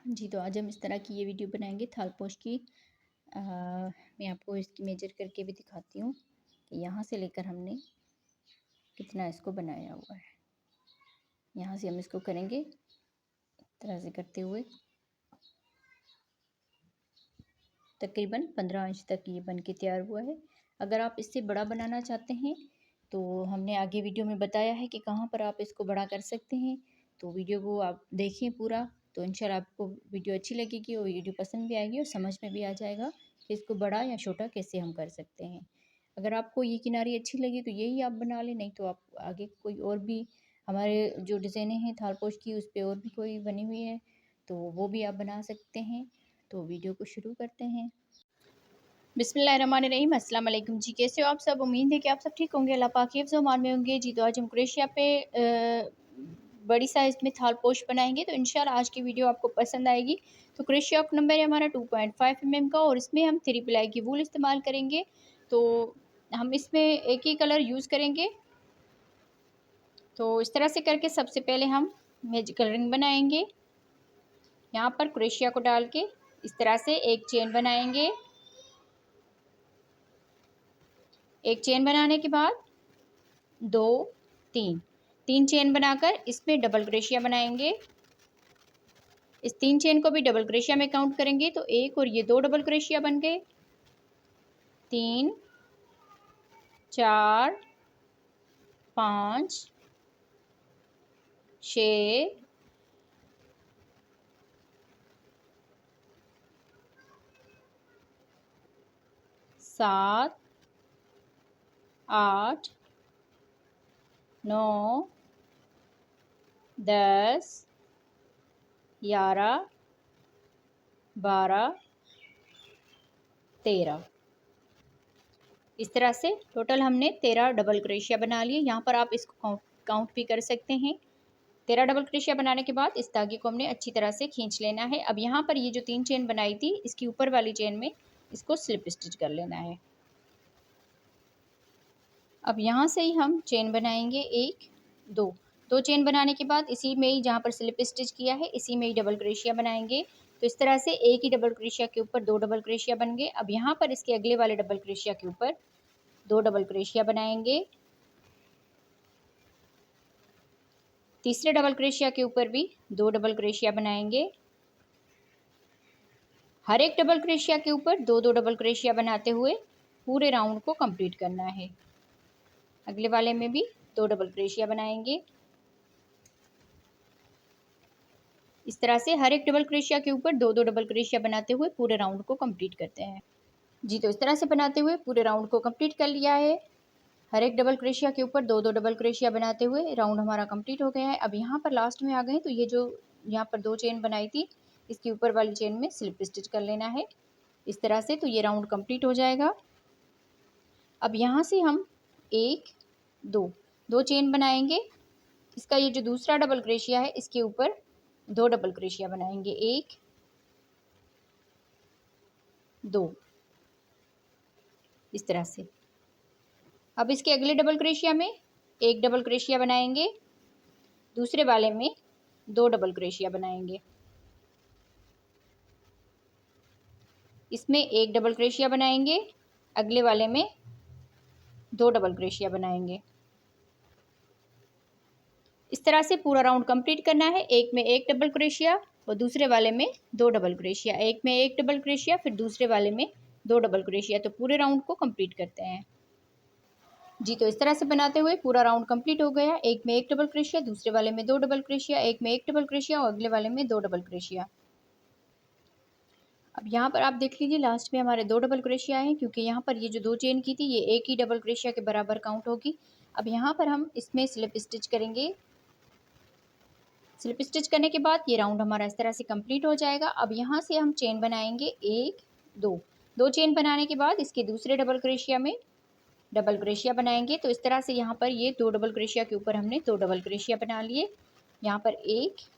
जी, तो आज हम इस तरह की ये वीडियो बनाएँगे थालपोश की। मैं आपको इसकी मेजर करके भी दिखाती हूँ कि यहाँ से लेकर हमने कितना इसको बनाया हुआ है। यहाँ से हम इसको करेंगे इस तरह से करते हुए तकरीबन 15 इंच तक ये बन के तैयार हुआ है। अगर आप इससे बड़ा बनाना चाहते हैं तो हमने आगे वीडियो में बताया है कि कहाँ पर आप इसको बड़ा कर सकते हैं। तो वीडियो को आप देखें पूरा, तो इंशाल्लाह आपको वीडियो अच्छी लगेगी और वीडियो पसंद भी आएगी और समझ में भी आ जाएगा कि इसको बड़ा या छोटा कैसे हम कर सकते हैं। अगर आपको ये किनारी अच्छी लगी तो यही आप बना लें, नहीं तो आप आगे कोई और भी हमारे जो डिज़ाइनें हैं थालपोश की उस पे और भी कोई बनी हुई है तो वो भी आप बना सकते हैं। तो वीडियो को शुरू करते हैं। बिस्मिल्लाहिर्रहमानिर्रहीम, अस्सलाम वालेकुम जी। कैसे हो आप सब? उम्मीद है कि आप सब ठीक होंगे, अल्लाह पाक के हिफ्ज़ व अमान में होंगे। जी, तो आज हम क्रोशिया पे बड़ी साइज़ में थालपोश बनाएंगे, तो इंशाल्लाह आज की वीडियो आपको पसंद आएगी। तो क्रोशिया का नंबर है हमारा 2.5 mm का और इसमें हम 3 प्लाई की वूल इस्तेमाल करेंगे। तो हम इसमें एक ही कलर यूज़ करेंगे। तो इस तरह से करके सबसे पहले हम मैजिक कलरिंग बनाएंगे। यहाँ पर क्रोशिया को डाल के इस तरह से एक चेन बनाएंगे। एक चेन बनाने के बाद 2 3 चेन बनाकर इसमें डबल क्रोशिया बनाएंगे। इस 3 चेन को भी डबल क्रोशिया में काउंट करेंगे तो एक और ये 2 डबल क्रोशिया बन गए। 3 4 5 6 7 8 9 10 11 12 13। इस तरह से टोटल हमने 13 डबल क्रोशिया बना लिए। यहाँ पर आप इसको काउंट भी कर सकते हैं। 13 डबल क्रोशिया बनाने के बाद इस धागे को हमने अच्छी तरह से खींच लेना है। अब यहाँ पर ये जो 3 चेन बनाई थी इसकी ऊपर वाली चेन में इसको स्लिप स्टिच कर लेना है। अब यहाँ से ही हम चेन बनाएंगे 1 2 चेन बनाने के बाद इसी में ही जहाँ पर स्लिप स्टिच किया है इसी में ही डबल क्रोशिया बनाएंगे। तो इस तरह से एक ही डबल क्रोशिया के ऊपर 2 डबल क्रोशिया बन गए। अब यहाँ पर इसके अगले वाले डबल क्रोशिया के ऊपर 2 डबल क्रोशिया बनाएंगे। तीसरे डबल क्रोशिया के ऊपर भी 2 डबल क्रोशिया बनाएंगे। हर एक डबल क्रोशिया के ऊपर 2 डबल क्रोशिया बनाते हुए पूरे राउंड को कंप्लीट करना है। अगले वाले में भी 2 डबल क्रोशिया बनाएंगे। इस तरह से हर एक डबल क्रोशिया के ऊपर 2 डबल क्रोशिया बनाते हुए पूरे राउंड को कंप्लीट करते हैं। जी, तो इस तरह से बनाते हुए पूरे राउंड को कंप्लीट कर लिया है। हर एक डबल क्रोशिया के ऊपर 2 डबल क्रोशिया बनाते हुए राउंड हमारा कंप्लीट हो गया है। अब यहाँ पर लास्ट में आ गए तो ये जो यहाँ पर 2 चेन बनाई थी इसके ऊपर वाली चेन में स्लिप स्टिच कर लेना है इस तरह से, तो ये राउंड कंप्लीट हो जाएगा। अब यहाँ से हम 1 2 चेन बनाएंगे। इसका ये जो दूसरा डबल क्रोशिया है इसके ऊपर 2 डबल क्रोशिया बनाएंगे। 1 2 इस तरह से। अब इसके अगले डबल क्रोशिया में एक डबल क्रोशिया बनाएंगे, दूसरे वाले में 2 डबल क्रोशिया बनाएंगे। इसमें एक डबल क्रोशिया बनाएंगे, अगले वाले में 2 डबल क्रोशिया बनाएंगे। इस तरह से पूरा राउंड कंप्लीट करना है। एक में एक डबल क्रोशिया और दूसरे वाले में 2 डबल क्रोशिया, एक में एक डबल क्रोशिया फिर दूसरे वाले में 2 डबल क्रोशिया, तो पूरे राउंड को कंप्लीट करते हैं। जी, तो इस तरह से बनाते हुए पूरा राउंड कंप्लीट हो गया। एक में एक डबल क्रोशिया, दूसरे वाले में 2 डबल क्रोशिया, एक में एक डबल क्रोशिया और अगले वाले में 2 डबल क्रोशिया। अब यहाँ पर आप देख लीजिए लास्ट में हमारे 2 डबल क्रोशिया हैं क्योंकि यहाँ पर ये जो 2 चेन की थी ये एक ही डबल क्रोशिया के बराबर काउंट होगी। अब यहाँ पर हम इसमें स्लिप स्टिच करेंगे। स्लिप स्टिच करने के बाद ये राउंड हमारा इस तरह से कंप्लीट हो जाएगा। अब यहाँ से हम चेन बनाएंगे 1 2 चेन बनाने के बाद इसके दूसरे डबल क्रोशिया में डबल क्रोशिया बनाएंगे। तो इस तरह से यहाँ पर ये 2 डबल क्रोशिया के ऊपर हमने 2 डबल क्रोशिया बना लिए। यहाँ पर 1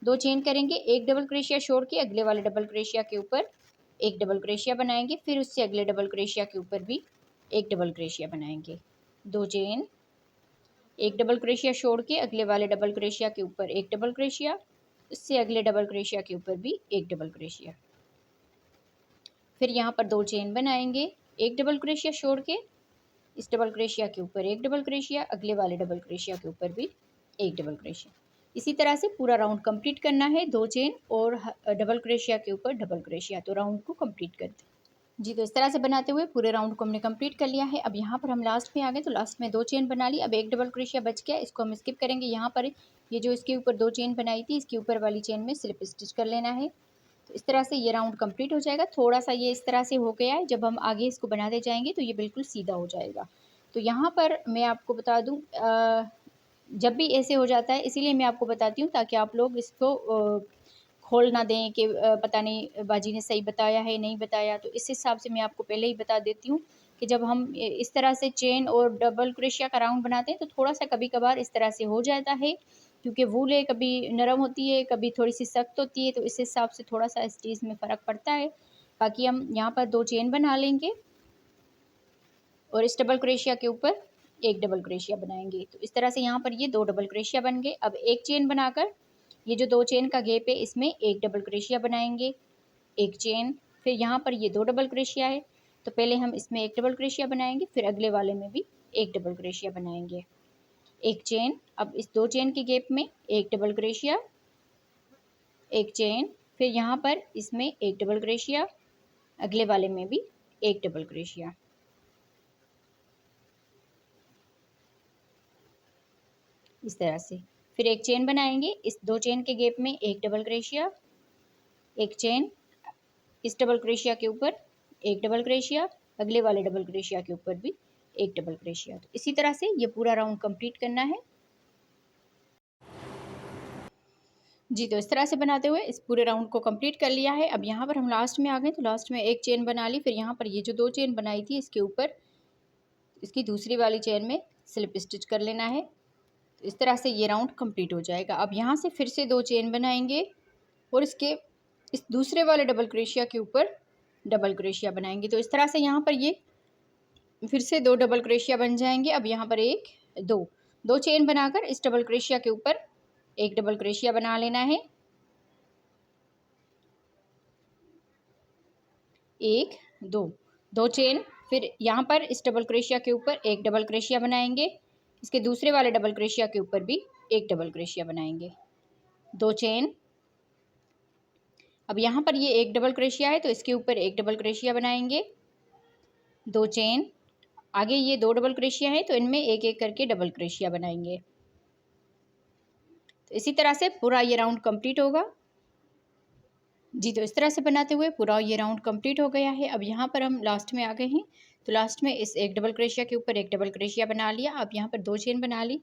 2 चेन करेंगे, एक डबल क्रोशिया छोड़ के अगले वाले डबल क्रोशिया के ऊपर एक डबल क्रोशिया बनाएंगे, फिर उससे अगले डबल क्रोशिया के ऊपर भी एक डबल क्रोशिया बनाएंगे। 2 चेन, एक डबल क्रोशिया छोड़ के अगले वाले डबल क्रोशिया के ऊपर एक डबल क्रोशिया, इससे अगले डबल क्रोशिया के ऊपर भी एक डबल क्रोशिया। फिर यहाँ पर 2 चेन बनाएंगे, एक डबल क्रोशिया छोड़ के इस डबल क्रोशिया के ऊपर एक डबल क्रोशिया, अगले वाले डबल क्रोशिया के ऊपर भी एक डबल क्रोशिया। इसी तरह से पूरा राउंड कंप्लीट करना है, 2 चेन और डबल क्रोशिया के ऊपर डबल क्रोशिया। तो राउंड को कंप्लीट करते हैं जी। तो इस तरह से बनाते हुए पूरे राउंड को हमने कंप्लीट कर लिया है। अब यहाँ पर हम लास्ट में आ गए, तो लास्ट में 2 चेन बना ली। अब एक डबल क्रोशिया बच गया, इसको हम स्किप करेंगे। यहाँ पर ये जो इसके ऊपर 2 चेन बनाई थी, इसके ऊपर वाली चेन में स्लिप स्टिच कर लेना है। तो इस तरह से ये राउंड कंप्लीट हो जाएगा। थोड़ा सा ये इस तरह से हो गया है, जब हम आगे इसको बनाते जाएंगे तो ये बिल्कुल सीधा हो जाएगा। तो यहाँ पर मैं आपको बता दूँ, जब भी ऐसे हो जाता है, इसीलिए मैं आपको बताती हूँ ताकि आप लोग इसको खोल ना दें कि पता नहीं बाजी ने सही बताया है नहीं बताया। तो इस हिसाब से मैं आपको पहले ही बता देती हूँ कि जब हम इस तरह से चेन और डबल क्रोशिया का राउंड बनाते हैं तो थोड़ा सा कभी कभार इस तरह से हो जाता है, क्योंकि वूल कभी नरम होती है, कभी थोड़ी सी सख्त होती है। तो इस हिसाब से थोड़ा सा इस चीज़ में फ़र्क पड़ता है। बाकी हम यहाँ पर 2 चेन बना लेंगे और इस डबल क्रोशिया के ऊपर एक डबल क्रोशिया बनाएंगे। तो इस तरह से यहाँ पर ये 2 डबल क्रोशिया बन गए। अब एक चेन बनाकर ये जो 2 चेन का गैप है इसमें एक डबल क्रोशिया बनाएंगे, एक चेन। फिर यहाँ पर ये 2 डबल क्रोशिया है, तो पहले हम इसमें एक डबल क्रोशिया बनाएंगे, फिर अगले वाले में भी एक डबल क्रोशिया बनाएंगे, एक चेन। अब इस 2 चेन के गैप में एक डबल क्रोशिया, एक चेन। फिर यहाँ पर इसमें एक डबल क्रोशिया, अगले वाले में भी एक डबल क्रोशिया। इस तरह से फिर एक चेन बनाएंगे, इस 2 चेन के गैप में एक डबल क्रोशिया, एक चेन, इस डबल क्रोशिया के ऊपर एक डबल क्रोशिया, अगले वाले डबल क्रोशिया के ऊपर भी एक डबल क्रोशिया। तो इसी तरह से ये पूरा राउंड कंप्लीट करना है जी। तो इस तरह से बनाते हुए इस पूरे राउंड को कंप्लीट कर लिया है। अब यहाँ पर हम लास्ट में आ गए, तो लास्ट में एक चेन बना ली। फिर यहाँ पर ये जो 2 चेन बनाई थी इसके ऊपर इसकी दूसरी वाली चेन में स्लिप स्टिच कर लेना है। तो इस तरह से ये राउंड कंप्लीट हो जाएगा। अब यहाँ से फिर से 2 चेन बनाएंगे और इसके इस दूसरे वाले डबल क्रोशिया के ऊपर डबल क्रोशिया बनाएंगे। तो इस तरह से यहाँ पर ये फिर से 2 डबल क्रोशिया बन जाएंगे। अब यहाँ पर एक दो चेन बनाकर इस डबल क्रोशिया के ऊपर एक डबल क्रोशिया बना लेना है, एक दो चेन। फिर यहाँ पर इस डबल क्रोशिया के ऊपर एक डबल क्रोशिया बनाएंगे, इसके दूसरे वाले डबल क्रोशिया के ऊपर भी एक डबल क्रोशिया बनाएंगे, 2 चेन। अब यहाँ पर ये एक डबल क्रोशिया है तो इसके ऊपर एक डबल क्रोशिया बनाएंगे, 2 चेन। आगे ये 2 डबल क्रोशिया है तो इनमें एक एक करके डबल क्रोशिया बनाएंगे। तो इसी तरह से पूरा ये राउंड कंप्लीट होगा जी। तो इस तरह से बनाते हुए पूरा ये राउंड कंप्लीट हो गया है। अब यहाँ पर हम लास्ट में आ गए हैं, तो लास्ट में इस एक डबल क्रोशिया के ऊपर एक डबल क्रोशिया बना लिया। अब यहाँ पर 2 चेन बना ली।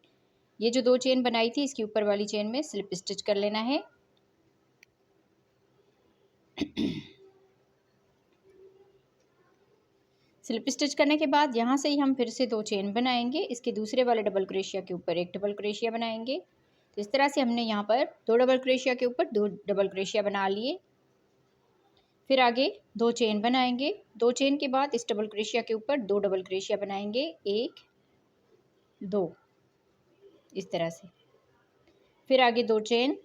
ये जो 2 चेन बनाई थी इसके ऊपर वाली चेन में स्लिप स्टिच कर लेना है। स्लिप स्टिच करने के बाद यहाँ से ही हम फिर से 2 चेन बनाएंगे, इसके दूसरे वाले डबल क्रोशिया के ऊपर एक डबल क्रोशिया बनाएंगे। तो इस तरह से हमने यहाँ पर 2 डबल क्रोशिया के ऊपर 2 डबल क्रोशिया बना लिए। फिर आगे 2 चेन बनाएंगे, 2 चेन के बाद इस डबल क्रोशिया के ऊपर 2 डबल क्रोशिया बनाएंगे, 1 2 इस तरह से। फिर आगे 2 चेन,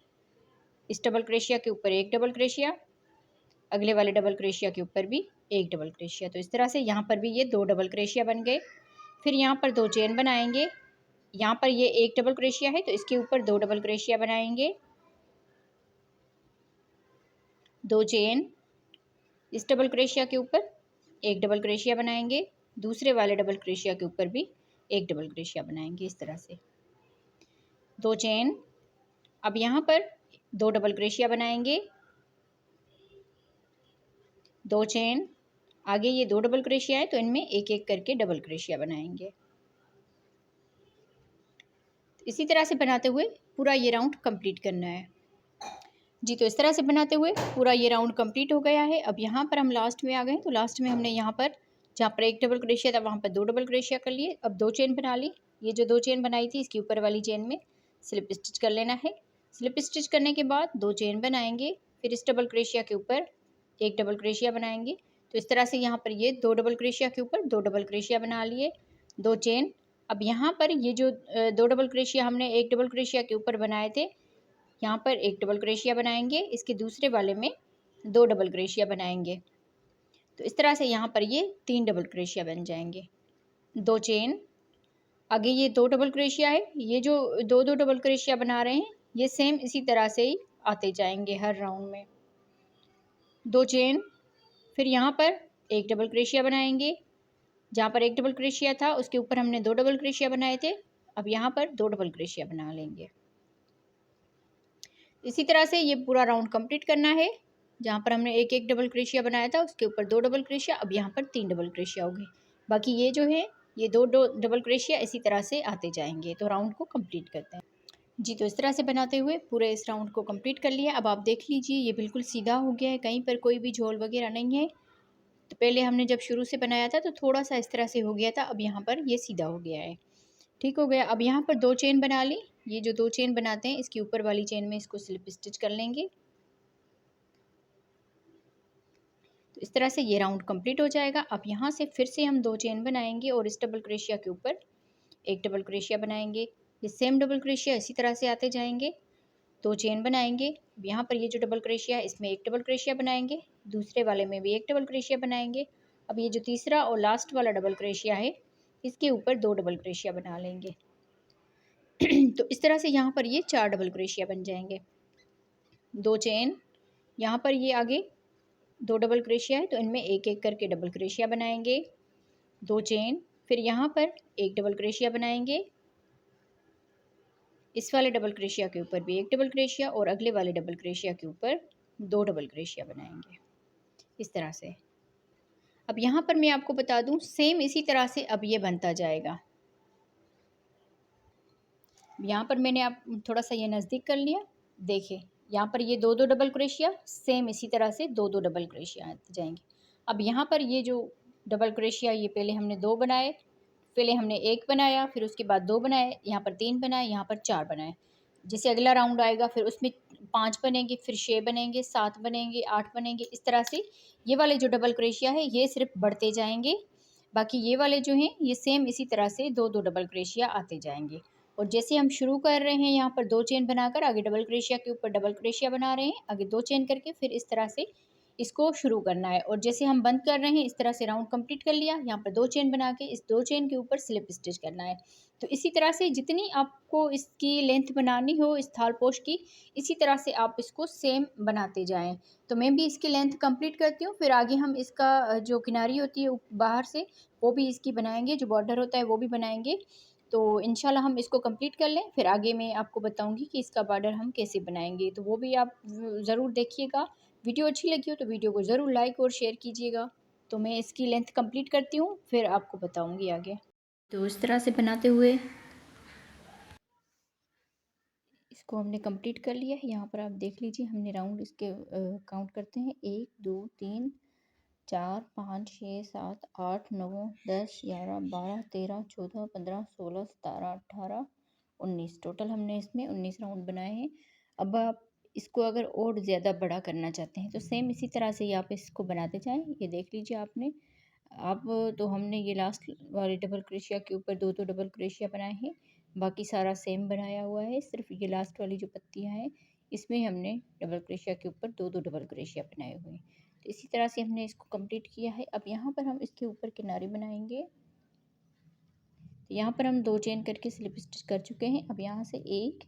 इस डबल क्रोशिया के ऊपर एक डबल क्रोशिया, अगले वाले डबल क्रोशिया के ऊपर भी एक डबल क्रोशिया। तो इस तरह से यहाँ पर भी ये 2 डबल क्रोशिया बन गए। फिर यहाँ पर 2 चेन बनाएंगे, यहाँ पर ये एक डबल क्रोशिया है तो इसके ऊपर 2 डबल क्रोशिया बनाएंगे, 2 चेन, इस डबल क्रोशिया के ऊपर एक डबल क्रोशिया बनाएंगे, दूसरे वाले डबल क्रोशिया के ऊपर भी एक डबल क्रोशिया बनाएंगे, इस तरह से 2 चेन। अब यहाँ पर 2 डबल क्रोशिया बनाएंगे, 2 चेन। आगे ये 2 डबल क्रोशिया है तो इनमें एक एक करके डबल क्रोशिया बनाएंगे। इसी तरह से बनाते हुए पूरा ये राउंड कंप्लीट करना है जी। तो इस तरह से बनाते हुए पूरा ये राउंड कंप्लीट हो गया है। अब यहाँ पर हम लास्ट में आ गए, तो लास्ट में हमने यहाँ पर जहाँ पर एक डबल क्रोशिया था वहाँ पर 2 डबल क्रोशिया कर लिए। अब 2 चेन बना ली, ये जो 2 चेन बनाई थी इसकी ऊपर वाली चेन में स्लिप स्टिच कर लेना है। स्लिप स्टिच करने के बाद 2 चेन बनाएंगे, फिर इस डबल क्रोशिया के ऊपर एक डबल क्रोशिया बनाएंगे। तो इस तरह से यहाँ पर ये 2 डबल क्रोशिया के ऊपर 2 डबल क्रोशिया बना लिए, 2 चेन। अब यहाँ पर ये जो 2 डबल क्रोशिया हमने एक डबल क्रोशिया के ऊपर बनाए थे, यहाँ पर एक डबल क्रोशिया बनाएंगे, इसके दूसरे वाले में 2 डबल क्रोशिया बनाएंगे। तो इस तरह से यहाँ पर ये 3 डबल क्रोशिया बन जाएंगे। 2 चेन, आगे ये 2 डबल क्रोशिया है, ये जो 2 डबल क्रोशिया बना रहे हैं ये सेम इसी तरह से ही आते जाएंगे हर राउंड में। 2 चेन, फिर यहाँ पर एक डबल क्रोशिया बनाएंगे, जहाँ पर एक डबल क्रोशिया था उसके ऊपर हमने 2 डबल क्रोशिया बनाए थे, अब यहाँ पर 2 डबल क्रोशिया बना लेंगे। इसी तरह से ये पूरा राउंड कंप्लीट करना है। जहाँ पर हमने एक एक डबल क्रोशिया बनाया था उसके ऊपर 2 डबल क्रोशिया, अब यहाँ पर 3 डबल क्रोशिया हो गए। बाकी ये जो है ये 2 डबल क्रोशिया इसी तरह से आते जाएंगे। तो राउंड को कंप्लीट करते हैं जी। तो इस तरह से बनाते हुए पूरे इस राउंड को कंप्लीट कर लिया। अब आप देख लीजिए ये बिल्कुल सीधा हो गया है, कहीं पर कोई भी झोल वगैरह नहीं है। तो पहले हमने जब शुरू से बनाया था तो थोड़ा सा इस तरह से हो गया था, अब यहाँ पर ये सीधा हो गया है, ठीक हो गया। अब यहाँ पर 2 चेन बना ली, ये जो 2 चेन बनाते हैं इसकी ऊपर वाली चेन में इसको स्लिप स्टिच कर लेंगे। तो इस तरह से ये राउंड कंप्लीट हो जाएगा। अब यहाँ से फिर से हम 2 चेन बनाएंगे और इस डबल क्रोशिया के ऊपर एक डबल क्रोशिया बनाएंगे। ये सेम डबल क्रोशिया इसी तरह से आते जाएंगे। 2 चेन बनाएंगे, अब यहाँ पर ये जो डबल क्रोशिया है इसमें एक डबल क्रोशिया बनाएंगे, दूसरे वाले में भी एक डबल क्रोशिया बनाएंगे। अब ये जो तीसरा और लास्ट वाला डबल क्रोशिया है इसके ऊपर 2 डबल क्रोशिया बना लेंगे। तो इस तरह से यहाँ पर ये 4 डबल क्रोशिया बन जाएंगे। 2 चेन, यहाँ पर ये आगे 2 डबल क्रोशिया है तो इनमें एक एक करके डबल क्रोशिया बनाएंगे। 2 चेन, फिर यहाँ पर एक डबल क्रोशिया बनाएंगे, इस वाले डबल क्रोशिया के ऊपर भी एक डबल क्रोशिया और अगले वाले डबल क्रोशिया के ऊपर 2 डबल क्रोशिया बनाएंगे इस तरह से। अब यहाँ पर मैं आपको बता दूं सेम इसी तरह से अब ये बनता जाएगा। यहाँ पर मैंने आप थोड़ा सा ये नज़दीक कर लिया, देखिए यहाँ पर ये 2 डबल क्रोशिया सेम इसी तरह से 2 डबल क्रोशिया आते जाएंगे। अब यहाँ पर ये जो डबल क्रोशिया ये पहले हमने 2 बनाए, पहले हमने 1 बनाया, फिर उसके बाद 2 बनाए, यहाँ पर 3 बनाए, यहाँ पर 4 बनाए। जैसे अगला राउंड आएगा फिर उसमें 5 बनेंगे, फिर 6 बनेंगे, 7 बनेंगे, 8 बनेंगे, इस तरह से ये वाले जो डबल क्रोशिया है ये सिर्फ बढ़ते जाएंगे। बाकी ये वाले जो हैं ये सेम इसी तरह से 2 डबल क्रोशिया आते जाएंगे। और जैसे हम शुरू कर रहे हैं यहाँ पर 2 चेन बनाकर आगे डबल क्रोशिया के ऊपर डबल क्रोशिया बना रहे हैं, आगे 2 चेन करके फिर इस तरह से इसको शुरू करना है। और जैसे हम बंद कर रहे हैं इस तरह से राउंड कंप्लीट कर लिया, यहाँ पर 2 चेन बना के इस 2 चेन के ऊपर स्लिप स्टिच करना है। तो इसी तरह से जितनी आपको इसकी लेंथ बनानी हो इस थाल पोस्ट की, इसी तरह से आप इसको सेम बनाते जाएं। तो मैं भी इसकी लेंथ कंप्लीट करती हूँ, फिर आगे हम इसका जो किनारी होती है बाहर से वो भी इसकी बनाएंगे, जो बॉर्डर होता है वो भी बनाएंगे। तो इंशाल्लाह हम इसको कंप्लीट कर लें, फिर आगे मैं आपको बताऊंगी कि इसका बॉर्डर हम कैसे बनाएंगे। तो वो भी आप ज़रूर देखिएगा। वीडियो अच्छी लगी हो तो वीडियो को ज़रूर लाइक और शेयर कीजिएगा। तो मैं इसकी लेंथ कंप्लीट करती हूँ फिर आपको बताऊंगी आगे। तो इस तरह से बनाते हुए इसको हमने कंप्लीट कर लिया है। यहाँ पर आप देख लीजिए हमने राउंड इसके काउंट करते हैं 1 2 3 4 5 6 7 8 9 10 11 12 13 14 15 16 17 18 19 टोटल हमने इसमें 19 राउंड बनाए हैं। अब आप इसको अगर और ज़्यादा बड़ा करना चाहते हैं तो सेम इसी तरह से ही आप इसको बनाते जाएं। ये देख लीजिए आपने अब तो हमने ये लास्ट वाले डबल क्रोशिया के ऊपर 2 डबल क्रोशिया बनाए हैं, बाकी सारा सेम बनाया हुआ है। सिर्फ ये लास्ट वाली जो पत्तियां हैं इसमें हमने डबल क्रोशिया के ऊपर 2 डबल क्रोशिया बनाए हुए हैं। तो इसी तरह से हमने इसको कंप्लीट किया है। अब यहाँ पर हम इसके ऊपर किनारे बनाएंगे। तो यहाँ पर हम 2 चेन करके स्लिप स्टिच कर चुके हैं। अब यहाँ से 1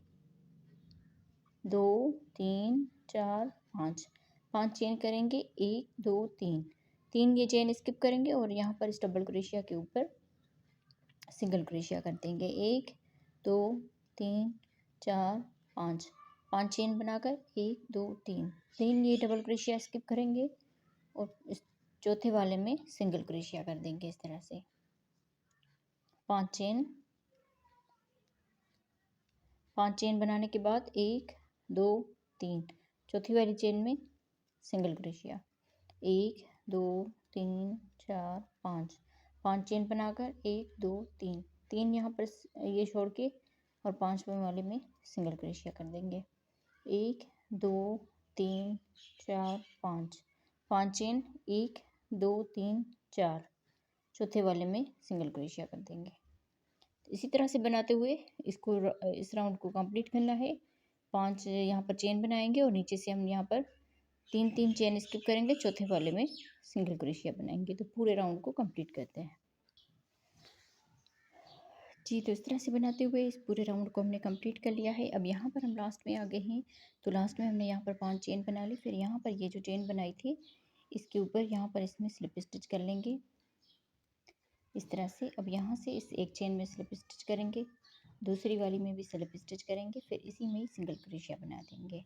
2 3 4 5 5 चेन करेंगे, 1 2 3 ये चेन स्किप करेंगे और यहाँ पर इस डबल क्रोशिया के ऊपर सिंगल क्रोशिया कर देंगे। 1 2 3 4 5 5 चेन बनाकर 1 2 3 ये डबल क्रोशिया स्किप करेंगे और इस चौथे वाले में सिंगल क्रोशिया कर देंगे इस तरह से। 5 चेन बनाने के बाद 1 2 3 चौथी वाली चेन में सिंगल क्रोशिया, 1 2 3 4 5 चेन बनाकर 1 2 3 यहाँ पर ये छोड़ के और 5वें वाले में सिंगल क्रोशिया कर देंगे। 1 2 3 4 5 चेन 1 2 3 4 चौथे वाले में सिंगल क्रोशिया कर देंगे। इसी तरह से बनाते हुए इसको इस राउंड को कंप्लीट करना है। 5 यहाँ पर चेन बनाएंगे और नीचे से हम यहाँ पर 3 चेन स्किप करेंगे, चौथे वाले में सिंगल क्रोशिया बनाएंगे। तो पूरे राउंड को कंप्लीट करते हैं जी। तो इस तरह से बनाते हुए इस पूरे राउंड को हमने कंप्लीट कर लिया है। अब यहाँ पर हम लास्ट में आ गए हैं। तो लास्ट में हमने यहाँ पर 5 चेन बना ली। फिर यहाँ पर ये जो चेन बनाई थी इसके ऊपर यहाँ पर इसमें स्लिप स्टिच कर लेंगे इस तरह से। अब यहाँ से इस एक चेन में स्लिप स्टिच करेंगे, दूसरी वाली में भी स्लिप स्टिच करेंगे, फिर इसी में ही सिंगल क्रोशिया बना देंगे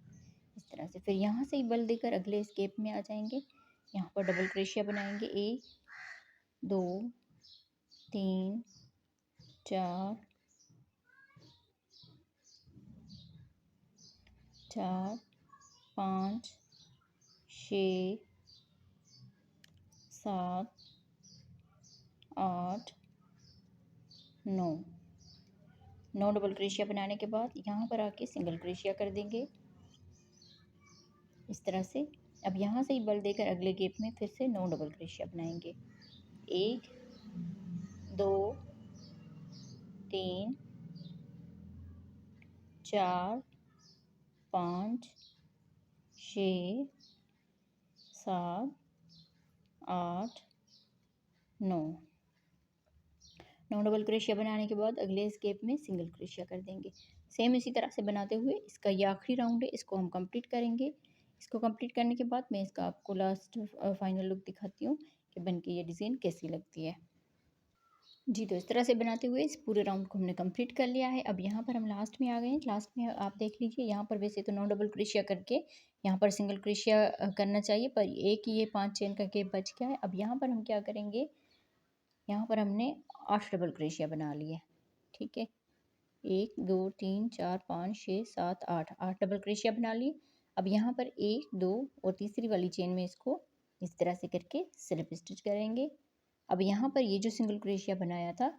इस तरह से। फिर यहाँ से ही बल देकर अगले स्केप में आ जाएंगे। यहाँ पर डबल क्रोशिया बनाएंगे 1 2 3 4 5 6 7 8 9 डबल क्रोशिया बनाने के बाद यहाँ पर आके सिंगल क्रोशिया कर देंगे इस तरह से। अब यहाँ से ही बल देकर अगले गैप में फिर से 9 डबल क्रोशिया बनाएंगे 1 2 3 4 5 6 7 8 9 डबल क्रोशिया बनाने के बाद अगले स्केप में सिंगल क्रोशिया कर देंगे। सेम इसी तरह से बनाते हुए इसका ये आखिरी राउंड है, इसको हम कंप्लीट करेंगे। इसको कंप्लीट करने के बाद मैं इसका आपको लास्ट फाइनल लुक दिखाती हूँ कि बन के ये डिज़ाइन कैसी लगती है जी। तो इस तरह से बनाते हुए इस पूरे राउंड को हमने कंप्लीट कर लिया है। अब यहाँ पर हम लास्ट में आ गए हैं। लास्ट में आप देख लीजिए, यहाँ पर वैसे तो 9 डबल क्रोशिया करके यहाँ पर सिंगल क्रोशिया करना चाहिए, पर एक ये 5 चेन का गैप बच गया है। अब यहाँ पर हम क्या करेंगे, यहाँ पर हमने 8 डबल क्रोशिया बना लिए, ठीक है। 1 2 3 4 5 6 7 8 डबल क्रोशिया बना लिए। अब यहाँ पर 1 2 और तीसरी वाली चेन में इसको इस तरह से करके स्लिप स्टिच करेंगे। अब यहाँ पर ये जो सिंगल क्रोशिया बनाया था,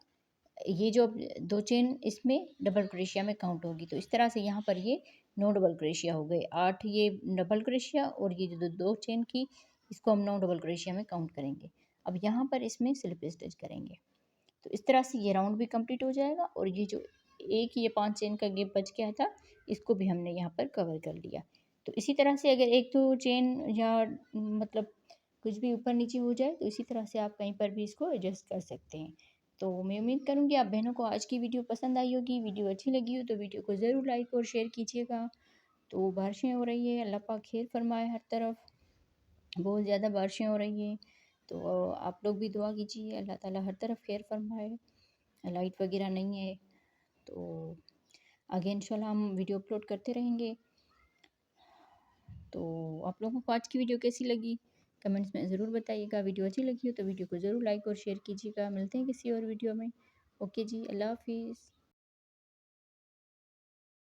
ये जो 2 चेन इसमें डबल क्रोशिया में काउंट होगी। तो इस तरह से यहाँ पर ये 9 डबल क्रोशिया हो गए, 8 ये डबल क्रोशिया और ये जो 2 चेन की इसको हम 9 डबल क्रोशिया में काउंट करेंगे। अब यहाँ पर इसमें स्लिप स्टिच करेंगे। तो इस तरह से ये राउंड भी कंप्लीट हो जाएगा और ये जो एक ये 5 चेन का गैप बच गया था इसको भी हमने यहाँ पर कवर कर लिया। तो इसी तरह से अगर एक तो चेन या मतलब कुछ भी ऊपर नीचे हो जाए तो इसी तरह से आप कहीं पर भी इसको एडजस्ट कर सकते हैं। तो मैं उम्मीद करूँगी आप बहनों को आज की वीडियो पसंद आई होगी। वीडियो अच्छी लगी हो तो वीडियो को ज़रूर लाइक और शेयर कीजिएगा। तो बारिशें हो रही है, अल्लाह पाक खैर फरमाए, हर तरफ बहुत ज़्यादा बारिशें हो रही हैं। तो आप लोग भी दुआ कीजिए, अल्लाह ताला हर तरफ खैर फरमाए। लाइट वगैरह नहीं है तो आगे इंशाल्लाह हम वीडियो अपलोड करते रहेंगे। तो आप लोगों को आज की वीडियो कैसी लगी कमेंट्स में ज़रूर बताइएगा। वीडियो अच्छी लगी हो तो वीडियो को ज़रूर लाइक और शेयर कीजिएगा। मिलते हैं किसी और वीडियो में। ओके जी, अल्लाह हाफिज़।